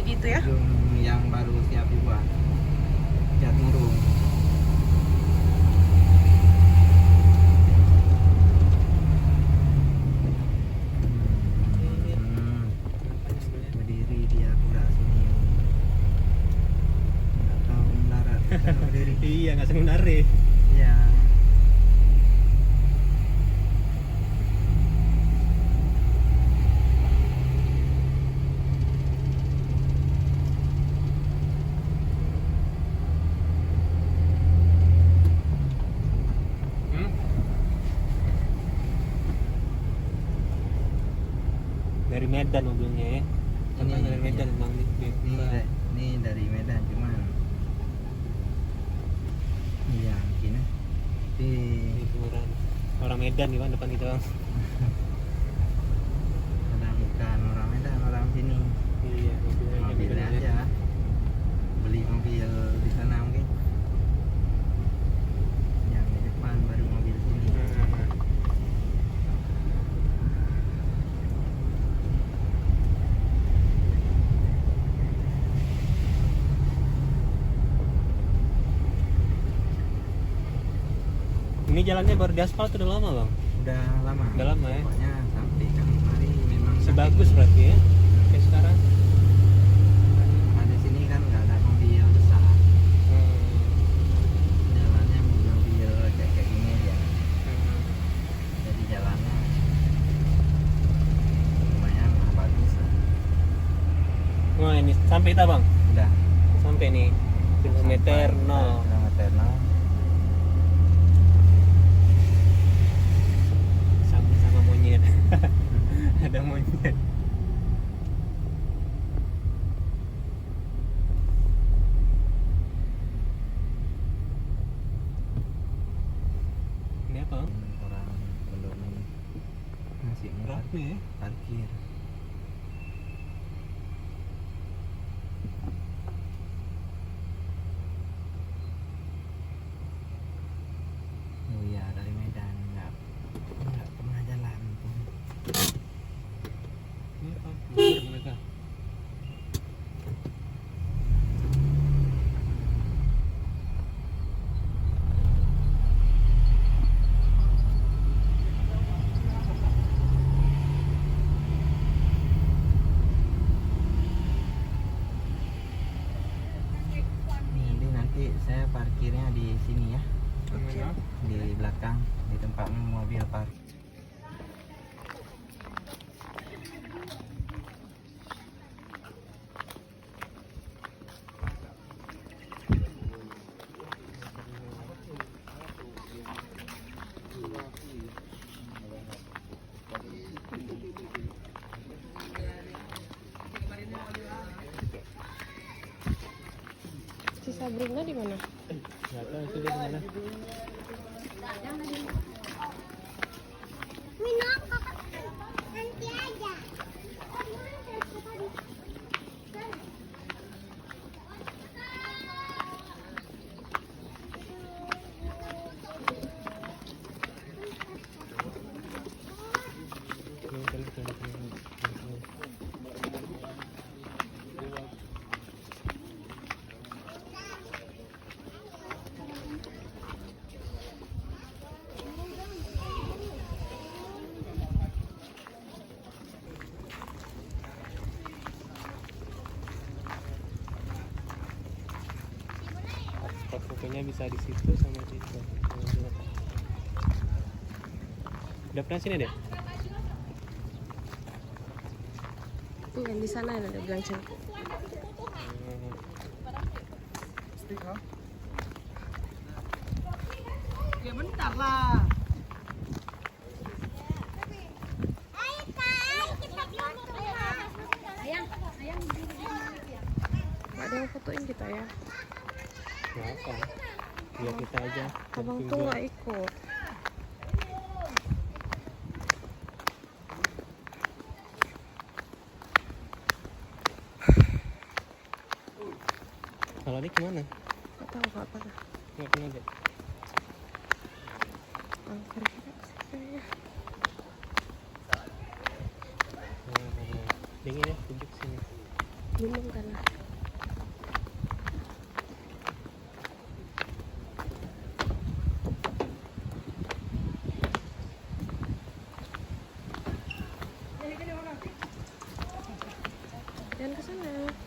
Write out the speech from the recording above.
gitu ya. Gedung yang baru siap dibuat. Jatinurung. Berdiri dia pula sini. Nggak tahu mendarat. Berdiri. Iya, nggak sebenarnya. Iya. Dari Medan mobilnya ya. Ini dari Medan iya. Bang. Ini dari Medan cuman iya gini di Orang Medan di depan kita Bang. bukan orang Medan, orang sini. Iya, Mobilnya aja beli mobil di sana mungkin yang di depan baru mobil sini. Ini jalannya baru diaspal udah lama Bang. Udah lama Ya. pokoknya sampai kami kemari memang Masih bagus berarti ya. Kayak sekarang. ada sini kan nggak ada mobil besar, jalannya mobil kayak gini aja, jadi jalannya lumayan bagus lah. Wah, ini sampai kita Bang. Udah Sampai nih kilometer 0. kilometer 0. Sama monyet. Ada monyet. Ini apa? Orang belum masih Rapi ya. parkir. Oh iya dari Medan nggak pernah jalan tuh. Ini apa? Bener mereka. Jadi nanti saya parkirnya di sini ya, Oke. di belakang di tempat mobil parkir. Si Sabrina di mana? Nggak tahu itu dia di mana. Minum kakak nanti aja. Spot fotonya bisa di situ sama di situ. Udah pernah sini deh? Tuh yang di sana ada bilang cek. Ya bentar lah. Ayo Kak, kita foto. Ayang, ayang. Nggak ada yang fotoin kita ya. Nggak apa. Biar kita aja. Abang tuh nggak ikut. Kalau ini kemana? Nggak tahu nggak pernah. Nggak pernah deh. Pergi kayaknya. Dingin ya, tunjuk sini. Minum ka na. Yan ka sana.